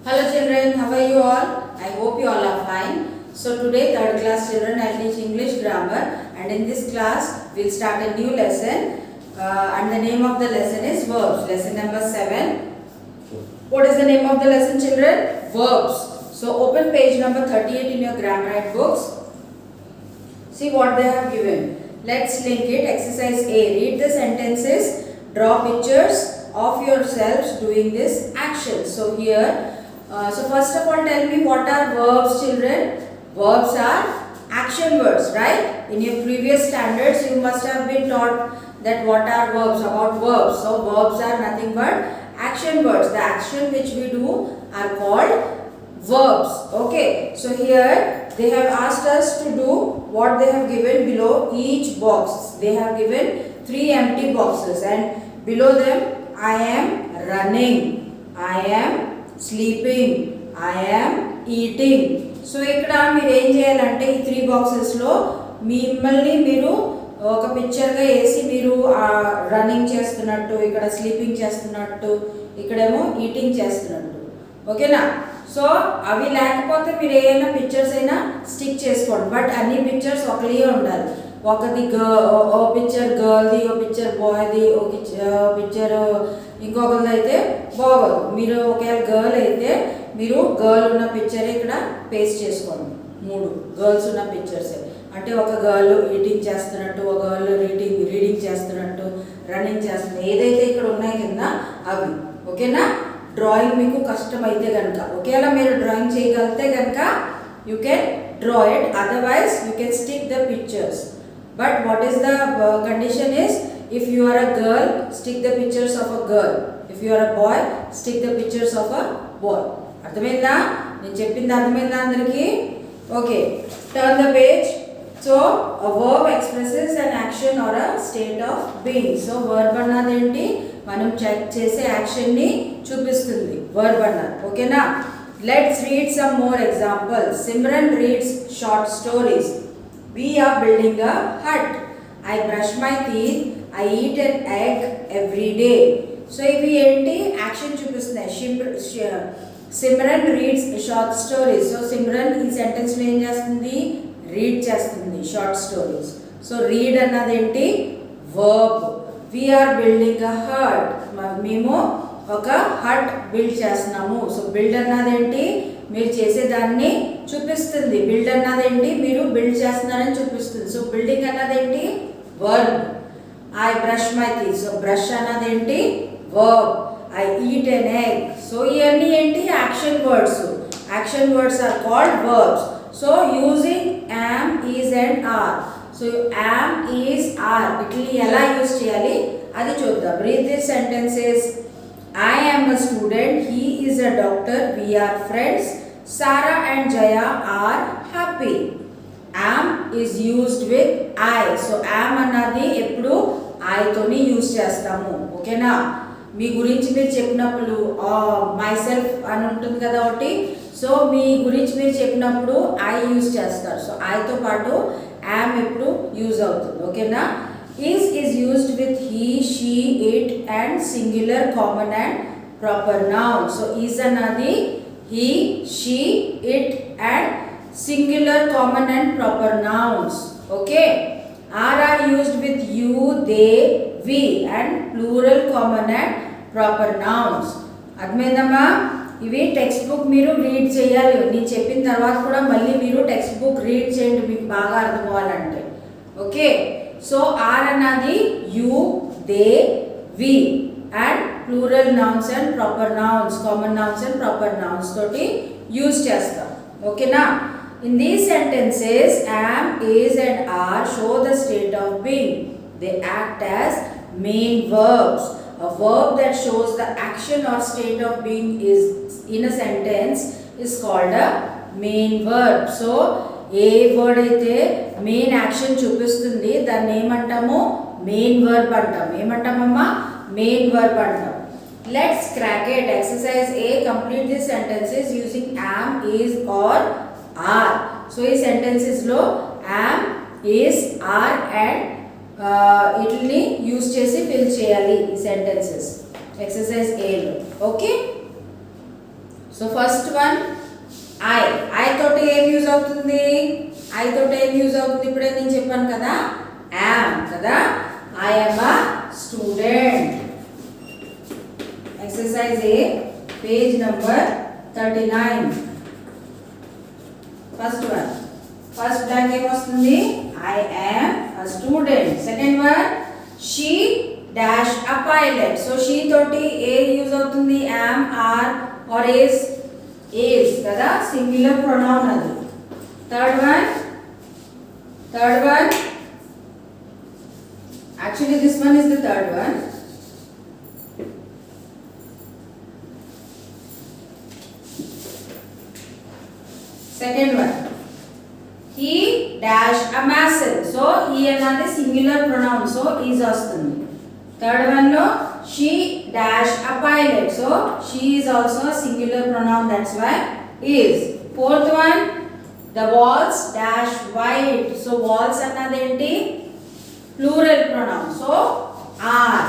Hello children, how are you all? I hope you all are fine. So today third class children I teach English grammar, and in this class we'll start a new lesson and the name of the lesson is verbs. Lesson number 7. What is the name of the lesson children? Verbs. So open page number 38 in your Grammarite books. See what they have given. Let's link it. Exercise A. Read the sentences. Draw pictures of yourselves doing this action. So here so first of all, tell me what are verbs, children? Verbs are action words, right? In your previous standards, you must have been taught that what are verbs, about verbs. So verbs are nothing but action words. The action which we do are called verbs. Okay. So here they have asked us to do what they have given below each box. They have given 3 empty boxes, and below them I am running, I am sleeping, I am eating. So ikkada meer em cheyalante ee 3 boxes lo mimmalni meeru oka picture ga esi meeru running చేస్తున్నట్టు, ఇక్కడ sleeping చేస్తున్నట్టు, ఇక్కడేమో eating చేస్తున్నట్టు. ఓకేనా? So అవి లేకపోతే మీరు ఏమైనా పిక్చర్స్ అయినా స్టిక్ చేసుకోండి, బట్ అన్ని పిక్చర్స్ ఒకలే ఉండాలి. ఒకది ఓ పిక్చర్ గర్ల్ది, ఓ పిక్చర్ బాయ్ది, ఓ పిక్చర్ ఇంకొకరిది అయితే బాగోదు. మీరు ఒకవేళ గర్ల్ అయితే మీరు గర్ల్ ఉన్న పిక్చర్ ఇక్కడ పేస్ట్ చేసుకోండి. 3 గర్ల్స్ ఉన్న పిక్చర్స్ అంటే ఒక గర్ల్ ఈటింగ్ చేస్తున్నట్టు, ఒక గర్ల్ రీడింగ్ చేస్తున్నట్టు, రన్నింగ్ చేస్తున్నట్టు, ఏదైతే ఇక్కడ ఉన్నాయి కింద అవి. ఓకేనా? డ్రాయింగ్ మీకు కష్టమైతే కనుక, ఒకవేళ మీరు డ్రాయింగ్ చేయగలిగితే కనుక you can draw it, otherwise you can stick the pictures. But what is the condition is, if you are a girl, stick the pictures of a girl. If you are a boy, stick the pictures of a boy. అర్థమైందా? నేను చెప్పింది అర్థమైందా అందరికీ? Okay, turn the page. So a verb expresses an action or a state of being. So verb అన్నది ఏంటి? మనం check చేసే action ని చూపిస్తుంది verb అన్నది. ఓకేనా? Let's read some more examples. Simran reads short stories. We are building a hut. I brush my teeth. I eat an egg every day. So ఇవి ఏంటి? యాక్షన్ చూపిస్తున్నాయి. Simran reads short stories. So Simran ఈ సెంటెన్స్లో ఏం చేస్తుంది? Read చేస్తుంది short stories. So read అన్నది ఏంటి? Verb. We're building a hut. మేము ఒక హట్ బిల్డ్ చేస్తున్నాము. సో బిల్డ్ అన్నది ఏంటి? మీరు చేసేదాన్ని చూపిస్తుంది. బిల్డ్ అన్నది ఏంటి? మీరు బిల్డ్ చేస్తున్నారని చూపిస్తుంది. సో బిల్డింగ్ అన్నది ఏంటి? Verb. I brush my teeth. So brush అన్నది ఏంటి? Verb. I eat an egg. So ఇవన్నీ ఏంటి? Action words. Action words are called verbs. So using am, is and are. So am, is, are వీటిని ఎలా use చేయాలి అది చూద్దాం. Read this sentences. I am a student. He is a doctor. We are friends. Sarah and Jaya are happy. Am is used with I. So am అన్నది ఎప్పుడు I తోని use చేస్తాము. ఓకేనా? మీ గురించి మీరు చెప్పినప్పుడు మై సెల్ఫ్ అని ఉంటుంది కదా ఒకటి. సో మీ గురించి మీరు చెప్పినప్పుడు I యూజ్ చేస్తారు. సో I తో పాటు am ఎప్పుడు యూజ్ అవుతుంది. ఓకేనా? Is used with he, she, it and singular, common and proper noun. So is anadi he, she, it and singular, common and proper nouns. Okay. Are used with you, they, we and plural, common and proper nouns. అర్థమైందమ్మా? ఇవి text book మీరు read చేయాలి. నేను చెప్పిన తర్వాత కూడా మళ్ళీ మీరు టెక్స్ట్ బుక్ రీడ్ చేయండి మీకు బాగా అర్థం అవ్వాలంటే. ఓకే. సో ఆర్ అన్నది you, they, we and plural nouns and proper nouns, common nouns and proper nouns తోటి యూజ్ చేస్తాం. ఓకేనా? In these sentences am, is and are show the state of being. They act as main verbs. A verb that shows the action or state of being is in a sentence is called a main verb. So ఏ word అయితే main action చూపిస్తుంది దాన్ని ఏమంటాము? Main verb అంటాం. ఏమంటామమ్మా? Main verb అంటాం. Let's crack it. Exercise A. Complete this sentences using am, is or are. So ఈ సెంటెన్సెస్లో యామ్, ఈజ్, ఆర్ అండ్ వీటిని యూజ్ చేసి ఫిల్ చేయాలి ఈ సెంటెన్సెస్ ఎక్సర్సైజ్ ఏలో. Okay. So first one I తోటి ఏం యూజ్ అవుతుంది? ఐ తోటి ఏం యూజ్ అవుతుంది? ఇప్పుడే నేను చెప్పాను కదా, యామ్ కదా. I am a student. Exercise A, page number 39. First one, first blank ఏమొస్తుంది? I am a student. Second one, she dash a pilot. So she తోటి ఏ యూజ్ అవుతుంది? యామ్, ఆర్ ఆర్ is కదా, సింగులర్ ప్రొనౌన్ అది. Third one actually this one is the third one. Second one, he dash a mason. So he another singular pronoun, so is వస్తుంది. Third one lo she dash a pilot. So she is also a singular pronoun, that's why is. Fourth one, the walls dash white. So walls అన్నది ఏంటి? Plural pronoun, so are.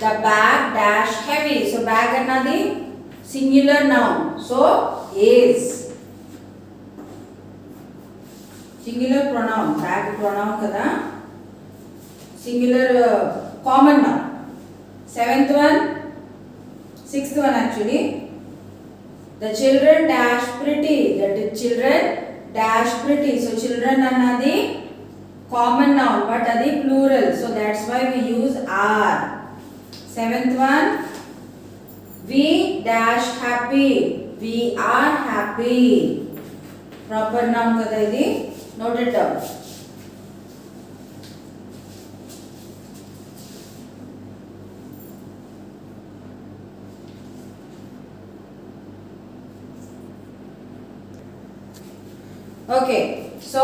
The bag dash heavy. So bag అన్నది singular noun, so is. Singular pronoun, bag pronoun kada, singular common noun. Sixth one actually, the children dash pretty. That is children dash pretty. So children అన్నది common noun, but అది plural, so that's why we use are. Seventh one, we dash happy. We are happy. Proper noun kada ఇది, note it down. Okay, so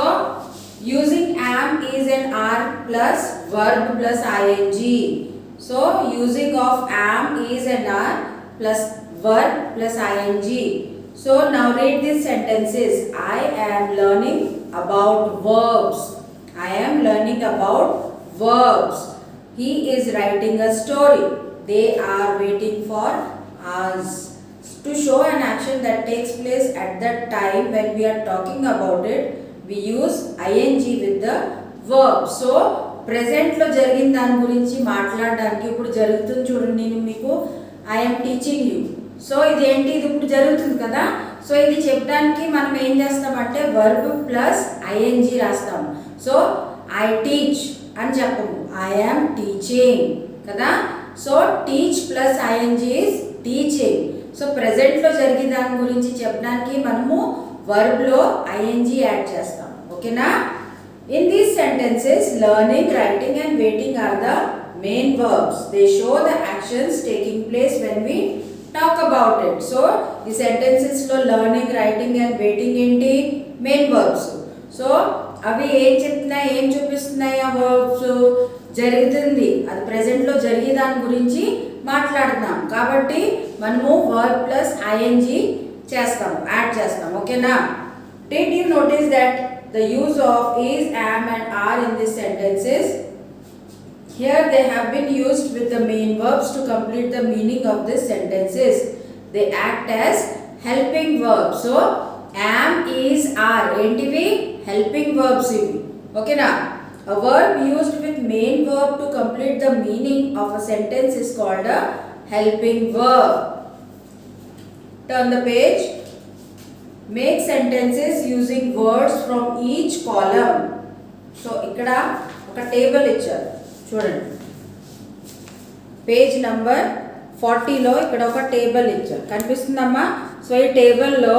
using am is an are plus verb plus ing. So using of am is an are plus verb plus ing. So now read these sentences. I am learning about verbs. I am learning about verbs. He is writing a story. They are waiting for us. To show an action that takes place at that time when we are talking about it, we use ing with the verb. So present లో జరిగిన దాని గురించి మాట్లాడడానికి ఇప్పుడు జరుగుతుంది చూడండి. నేను మీకు I am teaching you. So ఇది ఏంటి? ఇది ఇప్పుడు జరుగుతుంది కదా. సో ఇది చెప్పడానికి మనం ఏం చేస్తామంటే verb plus ing రాస్తాం. సో I teach అని చెప్పము, I am teaching కదా. So teach plus ing is teaching. So present లో జరిగే దాని గురించి చెప్పడానికి మనము వర్బ్ లో ing యాడ్ చేస్తాం. ఓకేనా? In these sentences learning, writing and waiting are the main verbs. They show the actions taking place when we talk about it. So ఈ సెంటెన్సెస్ లో లెర్నింగ్, రైటింగ్ అండ్ వెయిటింగ్ ఏంటి? Main verbs. So అవి ఏం చెప్తున్నాయి, ఏం చూపిస్తున్నాయి? ఆ verbs జరుగుతుంది, అది ప్రెజెంట్ లో జరిగే దాని గురించి మాట్లాడుతున్నాం కాబట్టి మనము వర్బ్ ప్లస్ ing చేస్తాము, యాడ్ చేస్తాం. ఓకేనా? Did you notice that the use of is, am and are in these sentences? Here they have been used with the main verbs to complete the meaning of these sentences. They act as helping verbs. So am, is, are ఏంటివి? helping verbs ఇవి. ఓకేనా? A verb used with main verb to complete the meaning of a sentence is called a helping verb. Turn the page. Make sentences using words from each column. So ఇక్కడ ఒక table ఇచ్చారు చూడండి. Page number 40లో ఇక్కడ ఒక table ఇచ్చారు, కనిపిస్తుందమ్మా? So ఈ టేబుల్లో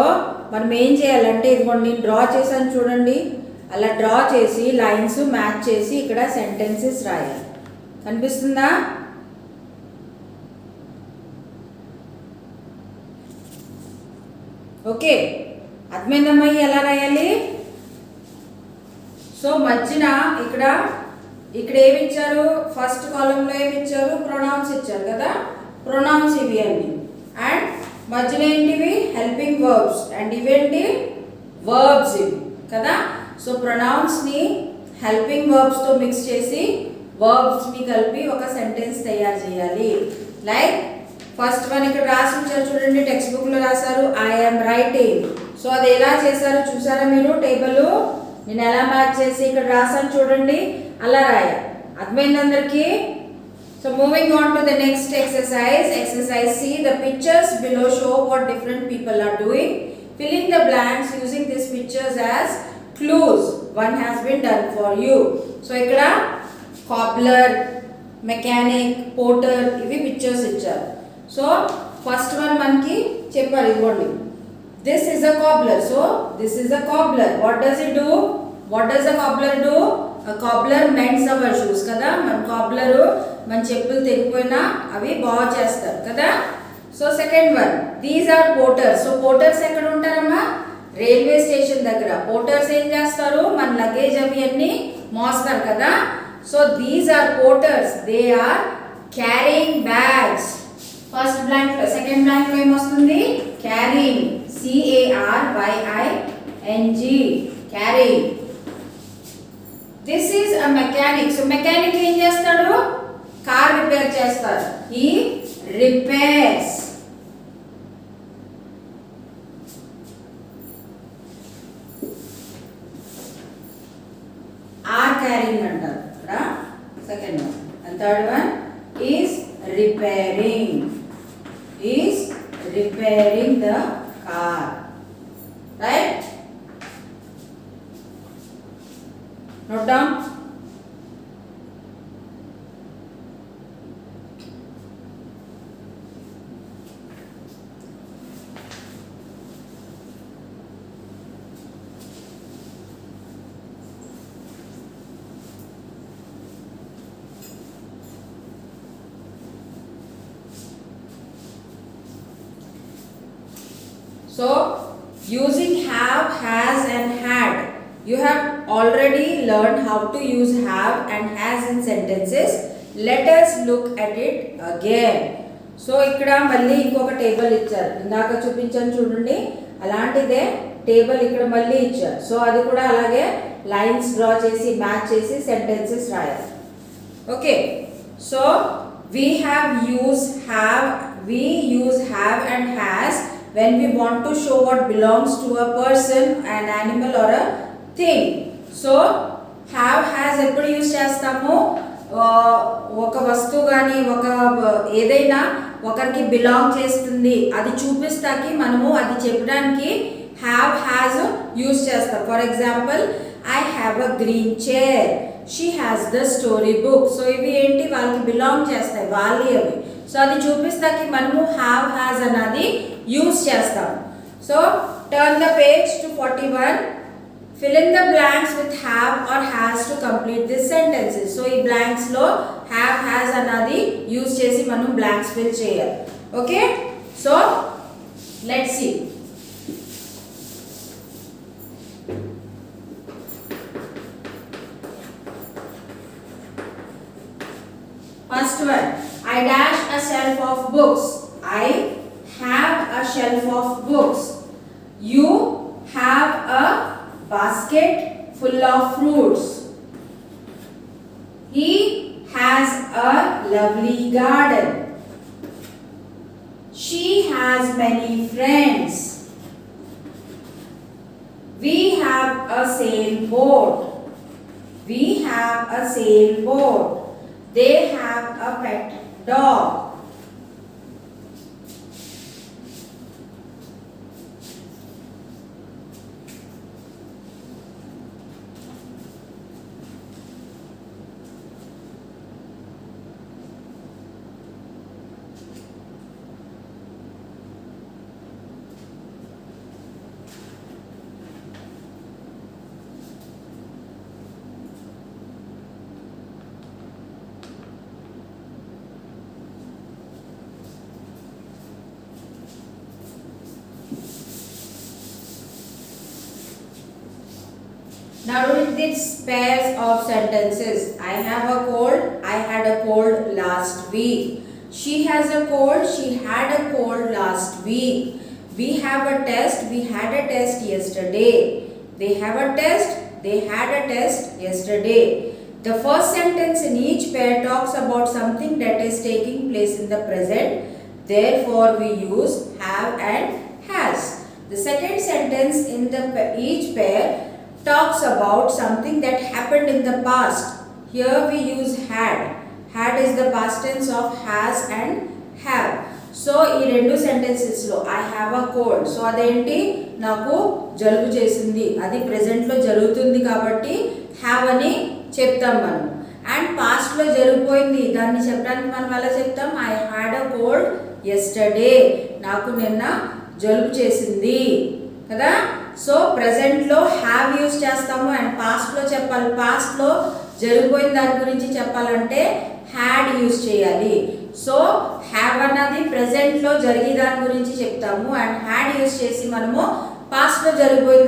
మనం ఏం చేయాలంటే, ఇదిగోండి నేను డ్రా చేశాను చూడండి. అలా డ్రా చేసి లైన్స్ మ్యాచ్ చేసి ఇక్కడ సెంటెన్సెస్ రాయాలి. కనిపిస్తుందా? ఓకే, అర్థమైందమ్మా ఎలా రాయాలి? సో మధ్యన ఇక్కడ ఏమి ఇచ్చారు? ఫస్ట్ కాలంలో ఏమి ఇచ్చారు? ప్రొనౌన్స్ ఇచ్చారు కదా. ప్రొనౌన్స్ ఇవి అన్ని. అండ్ మధ్యన ఏంటివి? Helping verbs. అండ్ ఇవేంటి? వర్బ్స్ ఇవి కదా. సో ప్రొనౌన్స్ని హెల్పింగ్ వర్బ్స్తో మిక్స్ చేసి వర్బ్స్ని కలిపి ఒక సెంటెన్స్ తయారు చేయాలి. లైక్ ఫస్ట్ వన్ ఇక్కడ రాసి ఉంచారు చూడండి, టెక్స్ట్ బుక్ లో రాశారు ఐ యామ్ రైటింగ్. సో అది ఎలా చేశారో చూసారా మీరు? టేబుల్ నేను ఎలా మ్యాచ్ చేసి ఇక్కడ రాసాను చూడండి, అలా రాయాలి. అర్థమైంది అందరికి? So moving on to the next exercise. Exercise C. The pictures below show what different people are doing. Filling the blanks using these pictures as clues. One has been done for you. So ikkada cobbler, mechanic, porter ivi pictures icharu. So first one manki chepparu igondi. This is a cobbler. So this is a cobbler. What does he do? What does a cobbler do? A cobbler mends our shoes kada. Man cobbler మన చెప్పులు తెగిపోయినా అవి బాగు చేస్తారు కదా. So second one, these are porters. So porters ఎక్కడ ఉంటారమ్మా? Railway station దగ్గర. Porters ఏం చేస్తారు? మన లగేజ్ అవి అన్ని మోస్తారు కదా. So these are porters, they are carrying bags. First blank లో, సెకండ్ బ్లాంక్ లో ఏమొస్తుంది? Carrying, CARYING, carrying. This is a mechanic. So mechanic ఏం చేస్తాడు? కార్ రిపేర్ చేస్తారు. He repairs. ఆర్ క్యారింగ్ అంటారు ఇక్కడ. Second one. And third one is repairing. Is repairing the car. Right? Note down. So using have, has and had. You have already learned how to use have and has in sentences. Let us look at it again. So ఇక్కడ మళ్ళీ ఇంకొక table ఇచ్చారు. ఇందాక చూపించాను చూడండి, అలాంటిదే table ఇక్కడ మళ్ళీ ఇచ్చారు. సో అది కూడా అలాగే లైన్స్ డ్రా చేసి మ్యాచ్ చేసి సెంటెన్సెస్ రాయాలి. Okay. So we use have and has when we want to show what belongs to a person, an animal or a thing. So have, has ఎప్పుడు యూజ్ చేస్తాము? ఒక వస్తువు కానీ ఒక ఏదైనా ఒకరికి బిలాంగ్ చేస్తుంది అది చూపిస్తాకి మనము అది చెప్పడానికి have, has యూజ్ చేస్తాం. For example, I have a green chair. She has the story book. So ఇవి ఏంటి? వాళ్ళకి బిలాంగ్ చేస్తాయి, వాళ్ళే అవి. సో అది చూపిస్తాకి మనము have, has అన్నది యూజ్ చేస్తాం. So turn the page to 41. Fill in the blanks with have or has to complete this sentences. So ఈ blanks లో have, has అన్నది యూజ్ చేసి మనం blanks fill చేయాలి. Okay. So let's see. First one, I dash a shelf of books. I have a shelf of books. You have a basket full of fruits. He has a lovely garden. She has many friends. We have a sailboat. We have a sailboat. They have a pet dog. Now read these pairs of sentences. I have a cold. I had a cold last week. She has a cold. She had a cold last week. We have a test. We had a test yesterday. They have a test. They had a test yesterday. The first sentence in each pair talks about something that is taking place in the present. Therefore, we use have and has. The second sentence in each pair talks about something that happened in the past. Here we use had. Had is the past tense of has and have. So ఈ రెండు సెంటెన్సెస్లో I have a cold. So అదేంటి, నాకు జలుబు చేసింది, అది ప్రెజెంట్లో జరుగుతుంది కాబట్టి హ్యావ్ అని చెప్తాం మనం. అండ్ పాస్ట్లో జరిగిపోయింది, దాన్ని చెప్పడానికి మనం ఎలా చెప్తాం, I had a cold yesterday, నాకు నిన్న జలుబు చేసింది కదా. సో ప్రెజెంట్లో హ్యావ్ యూజ్ చేస్తాము అండ్ పాస్ట్లో చెప్పాలి. పాస్ట్లో జరిగిపోయిన దాని గురించి చెప్పాలంటే హ్యాడ్ యూజ్ చేయాలి. సో హ్యావ్ అన్నది ప్రెజెంట్లో జరిగే దాని గురించి చెప్తాము అండ్ హ్యాడ్ యూజ్ చేసి మనము పాస్ట్లో జరిగిపోయిన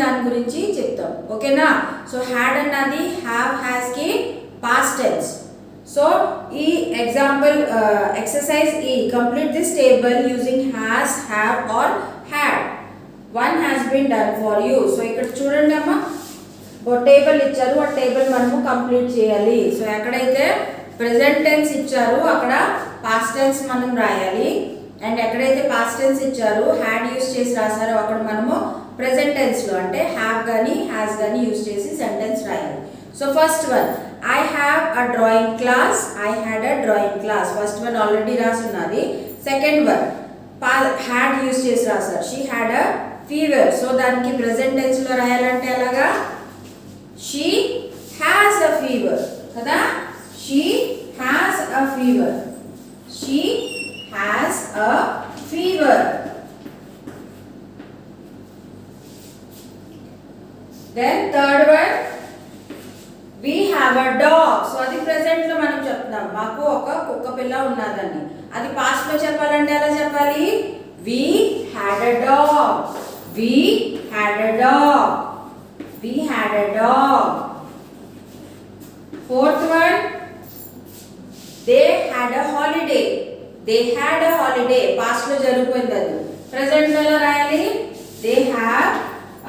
దాని గురించి చెప్తాం. ఓకేనా. సో హ్యాడ్ అన్నది హ్యావ్ హ్యాస్ కి పాస్ట్ టెన్స్. సో ఈ ఎగ్జాంపుల్ ఎక్సర్సైజ్ ఈ complete this table using has, have or had. One has been done for you. So ఇక్కడ చూడండి అమ్మా, ఒక టేబుల్ ఇచ్చారు, ఆ టేబుల్ మనము కంప్లీట్ చేయాలి. సో ఎక్కడైతే ప్రెజెంట్ టెన్స్ ఇచ్చారు అక్కడ పాస్ట్ టెన్స్ మనం రాయాలి అండ్ ఎక్కడైతే పాస్ట్ టెన్స్ ఇచ్చారు హ్యాడ్ యూజ్ చేసి రాసారో అక్కడ మనము ప్రెజెంట్ టెన్స్లో అంటే హ్యావ్ కానీ హ్యాస్ కానీ యూజ్ చేసి సెంటెన్స్ రాయాలి. So first one, I have a drawing class, I had a drawing class. First one already రాసున్నది. సెకండ్ వన్ హ్యాడ్ యూజ్ చేసి రాసారు, she had a fever. So దానికి ప్రెజెంట్ టెన్స్లో రాయాలంటే ఎలాగా, షీ హ్యాస్ అ ఫీవర్ కదా. She has a fever. She has a fever. Then third one, we have a dog. So అది present లో మనం చెప్తాం, మాకు ఒక కుక్క పిల్ల ఉన్నదని. అది పాస్ట్ లో చెప్పాలంటే ఎలా చెప్పాలి, we had a dog. We had a dog. We had a dog. Fourth one, they had a holiday. They had a holiday. Past లో జరిగిపోయింది, అది ప్రెజెంట్ లో రాయాలి. They have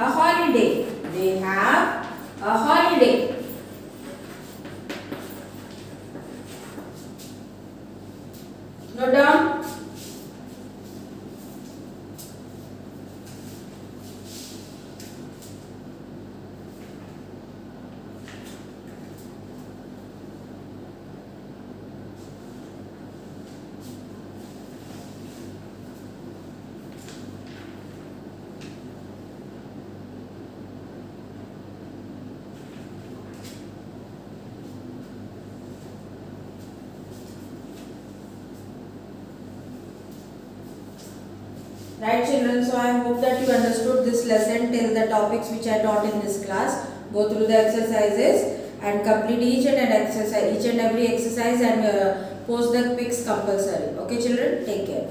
a holiday. They have a holiday. Note down. Right children, so I hope that you understood this lesson till the topics which I taught in this class. Go through the exercises and complete each and every exercise and post the pics compulsory. Okay children, take care.